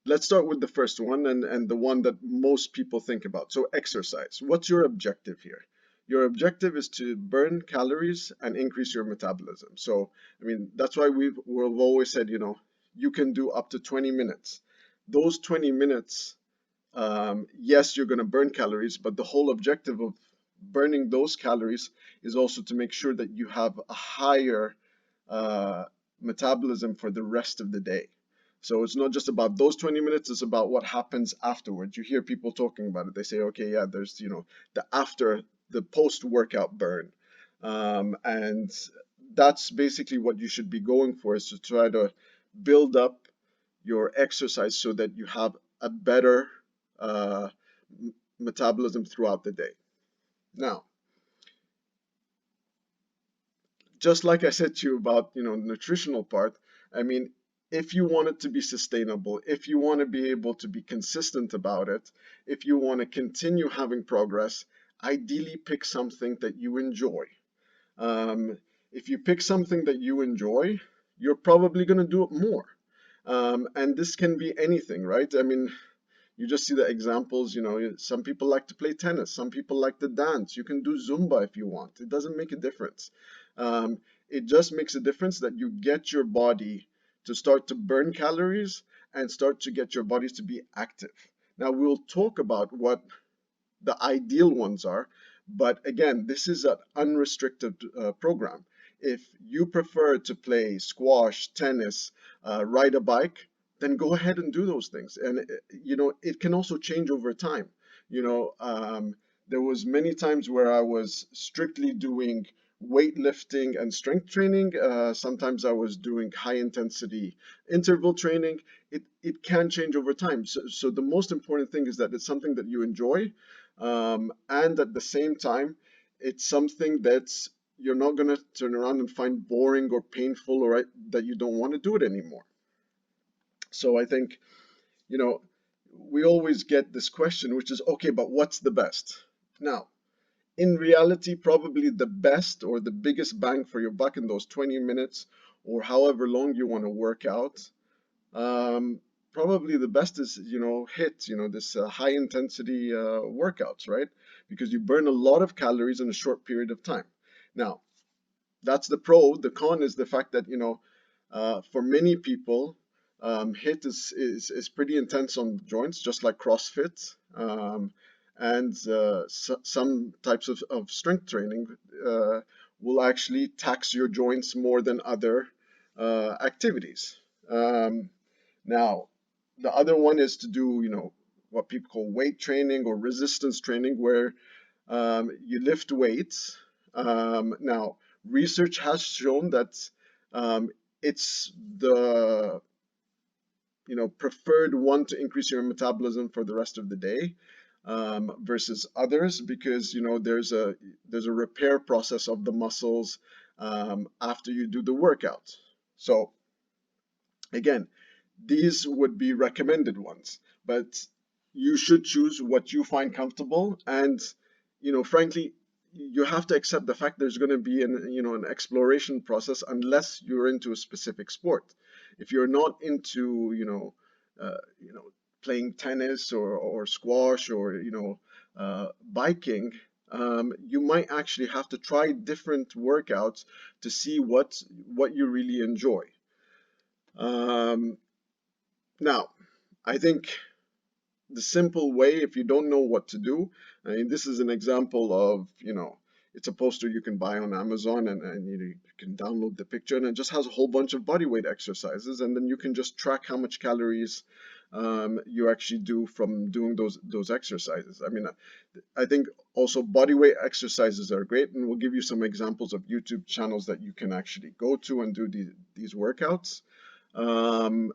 Let's start with the first one and the one that most people think about. So, exercise. What's your objective here? Your objective is to burn calories and increase your metabolism. So, I mean, that's why we've always said, you can do up to 20 minutes. Those 20 minutes, yes, you're going to burn calories, but the whole objective of burning those calories is also to make sure that you have a higher uh, metabolism for the rest of the day. So it's not just about those 20 minutes, it's about what happens afterwards. You hear people talking about it. They say, okay, yeah, there's, the after, the post-workout burn. And that's basically what you should be going for, is to try to build up your exercise so that you have a better uh, metabolism throughout the day. Now, just like I said to you about, the nutritional part, I mean, if you want it to be sustainable, if you want to be able to be consistent about it, if you want to continue having progress, ideally pick something that you enjoy. Um, if you pick something that you enjoy, you're probably going to do it more. And this can be anything, right? I mean, you just see the examples, some people like to play tennis, some people like to dance. You can do Zumba if you want. It doesn't make a difference. It just makes a difference that you get your body to start to burn calories and start to get your bodies to be active. Now, we'll talk about what the ideal ones are, but again, this is an unrestricted program. If you prefer to play squash, tennis, ride a bike, then go ahead and do those things. And it can also change over time. You know, um, there was many times where I was strictly doing weightlifting and strength training. Sometimes I was doing high intensity interval training. It can change over time. So the most important thing is that it's something that you enjoy, and at the same time, it's something that's you're not going to turn around and find boring or painful, or that you don't want to do it anymore. So I think, you know, we always get this question, which is, okay, but what's the best? Now, in reality, probably the best or the biggest bang for your buck in those 20 minutes or however long you want to work out, um, probably the best is, hit, this high intensity workouts, right? Because you burn a lot of calories in a short period of time. Now, that's the pro. The con is the fact that, for many people, hit is pretty intense on the joints, just like CrossFit. And some types of strength training will actually tax your joints more than other activities. Now, the other one is to do, what people call weight training or resistance training, where you lift weights. Now, research has shown that it's the preferred one to increase your metabolism for the rest of the day, versus others, because there's a repair process of the muscles after you do the workout. So again, these would be recommended ones, but you should choose what you find comfortable. And frankly, you have to accept the fact there's going to be an exploration process unless you're into a specific sport. If you're not into uh, you know playing tennis or squash or biking, you might actually have to try different workouts to see what you really enjoy. um, Now, I think the simple way, if you don't know what to do, I mean, this is an example of, it's a poster you can buy on Amazon, and you can download the picture, and it just has a whole bunch of body weight exercises, and then you can just track how much calories you actually do from doing those exercises. I mean, I think also body weight exercises are great, and we'll give you some examples of YouTube channels that you can actually go to and do these workouts. Um,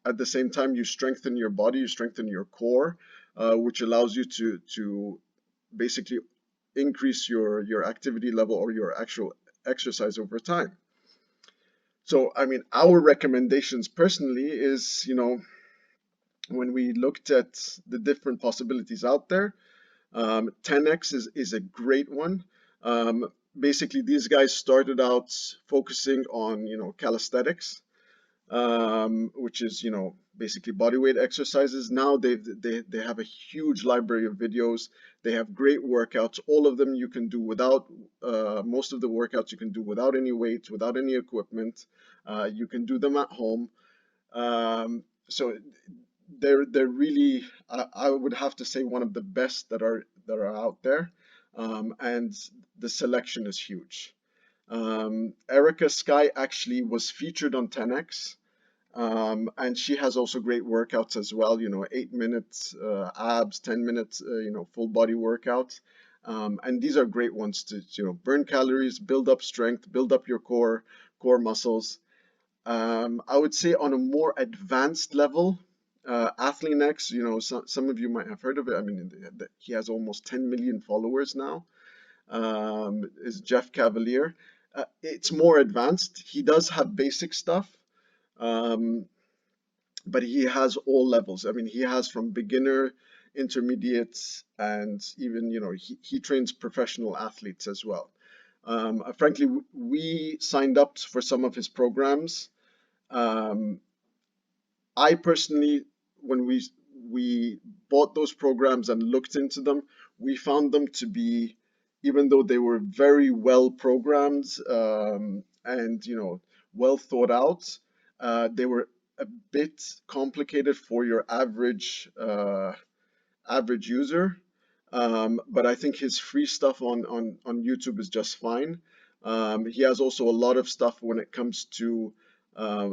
at the same time, you strengthen your body, you strengthen your core, which allows you to basically increase your activity level or your actual exercise over time. So, I mean, our recommendations personally is, when we looked at the different possibilities out there, 10x is a great one. Basically, these guys started out focusing on, calisthenics, which is, basically body weight exercises. Now they have a huge library of videos. They have great workouts. All of them you can do without, most of the workouts you can do without any weights, without any equipment. You can do them at home. So they're really, I would have to say, one of the best that are out there, and the selection is huge. Erica Sky actually was featured on 10x, and she has also great workouts as well. 8 minutes abs, 10 minutes, full body workouts. And these are great ones to burn calories, build up strength, build up your core muscles. I would say on a more advanced level, Athlean some of you might have heard of it. I mean, he has almost 10 million followers now. Is Jeff Cavalier. It's more advanced. He does have basic stuff, um, but he has all levels. I mean, he has from beginner, intermediate, and even, he trains professional athletes as well. Frankly, we signed up for some of his programs. um, I personally, when we bought those programs and looked into them, we found them to be, even though they were very well programmed, and well thought out, they were a bit complicated for your average user. But I think his free stuff on YouTube is just fine. He has also a lot of stuff when it comes to uh,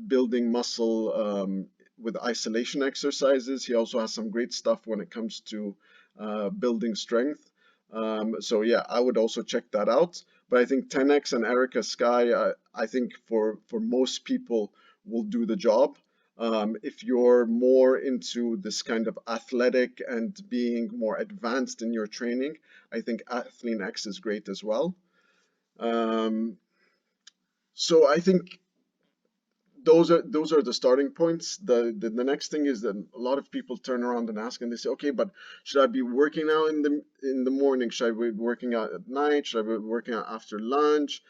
building muscle, with isolation exercises. He also has some great stuff when it comes to building strength. So yeah, I would also check that out. But I think 10x and Erica Sky, I think for most people will do the job. If you're more into this kind of athletic and being more advanced in your training, I think Athlean X is great as well. Um, so I think those are the starting points. The next thing is that a lot of people turn around and ask, and they say, okay, but should I be working out in the morning? Should I be working out at night? Should I be working out after lunch?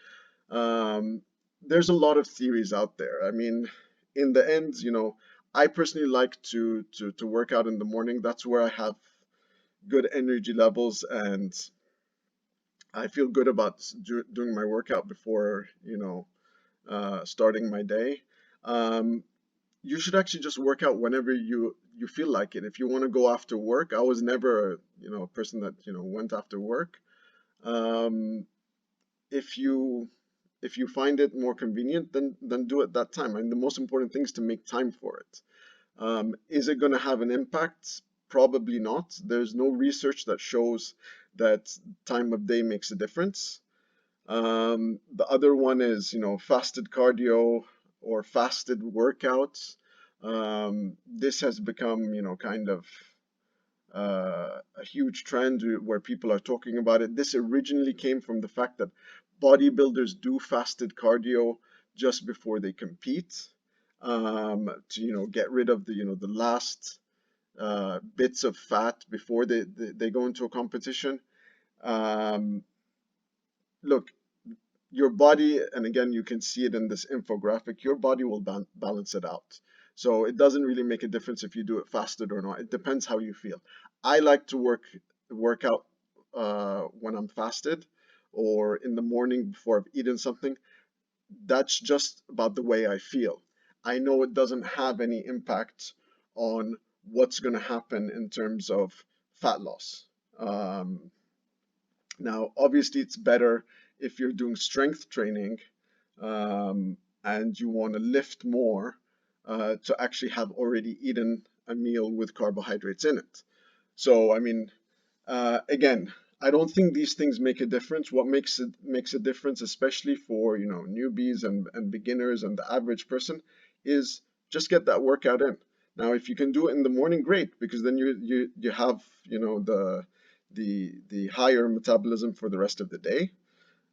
Um, there's a lot of theories out there. I mean, in the end, I personally like to work out in the morning. That's where I have good energy levels, and I feel good about doing my workout before, starting my day. Um, you should actually just work out whenever you feel like it. If you want to go after work, I was never, a person that, went after work. Um, if you if you find it more convenient, then do it that time. And the most important thing is to make time for it. Is it going to have an impact? Probably not. There's no research that shows that time of day makes a difference. The other one is, fasted cardio or fasted workouts. This has become, kind of a huge trend where people are talking about it. This originally came from the fact that bodybuilders do fasted cardio just before they compete, to get rid of the last bits of fat before they go into a competition. Um, Look, your body, and again, you can see it in this infographic, your body will balance it out. So it doesn't really make a difference if you do it fasted or not. It depends how you feel. I like to work out when I'm fasted or in the morning before I've eaten something. That's just about the way I feel. I know it doesn't have any impact on what's going to happen in terms of fat loss. Um, Now, obviously, it's better if you're doing strength training, and you want to lift more, to actually have already eaten a meal with carbohydrates in it. So, I mean, again, I don't think these things make a difference. What makes a difference, especially for newbies and beginners and the average person, is just get that workout in. Now, if you can do it in the morning, great, because then you have the the higher metabolism for the rest of the day.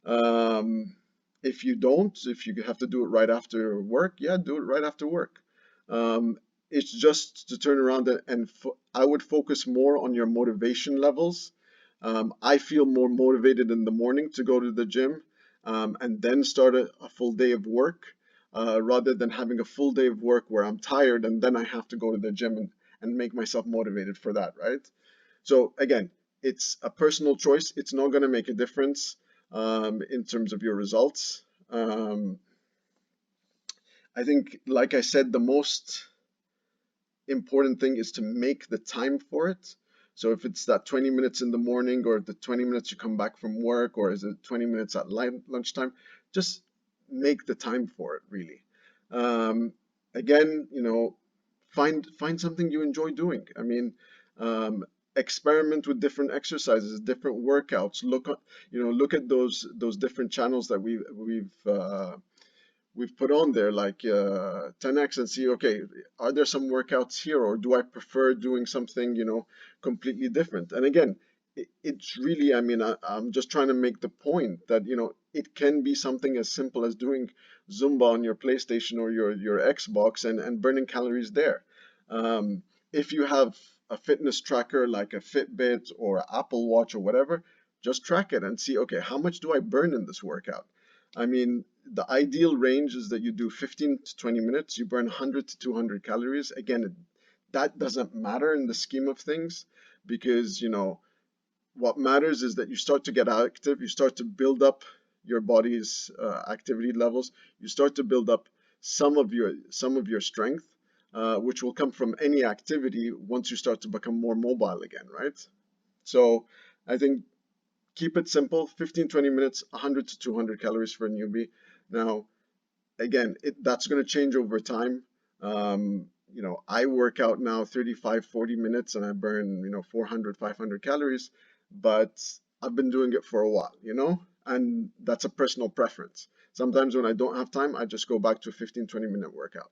Um, if you don't, if you have to do it right after work, yeah, do it right after work. Um, it's just to turn around I would focus more on your motivation levels. I feel more motivated in the morning to go to the gym, and then start a full day of work, rather than having a full day of work where I'm tired and then I have to go to the gym and make myself motivated for that, right? So again, it's a personal choice. It's not going to make a difference in terms of your results. I think, like I said, the most important thing is to make the time for it. So if it's that 20 minutes in the morning, or the 20 minutes you come back from work, or is it 20 minutes at lunchtime, just make the time for it, really. Um, Again, find something you enjoy doing. I mean, experiment with different exercises, different workouts. Look at those different channels that we've put on there, like 10x, and see, okay, are there some workouts here, or do I prefer doing something, completely different? And again, it's really, I mean, I'm just trying to make the point that, it can be something as simple as doing Zumba on your PlayStation or your Xbox, and burning calories there. Um, if you have a fitness tracker like a Fitbit or Apple Watch or whatever, just track it and see, okay, how much do I burn in this workout? I mean, the ideal range is that you do 15 to 20 minutes, you burn 100 to 200 calories. Again, that doesn't matter in the scheme of things, because, what matters is that you start to get active, you start to build up your body's activity levels, you start to build up some of your strength, which will come from any activity once you start to become more mobile again, right? So I think keep it simple, 15, 20 minutes, 100 to 200 calories for a newbie. Now, again, that's going to change over time. I work out now 35, 40 minutes and I burn, 400, 500 calories, but I've been doing it for a while, and that's a personal preference. Sometimes when I don't have time, I just go back to a 15, 20-minute workout.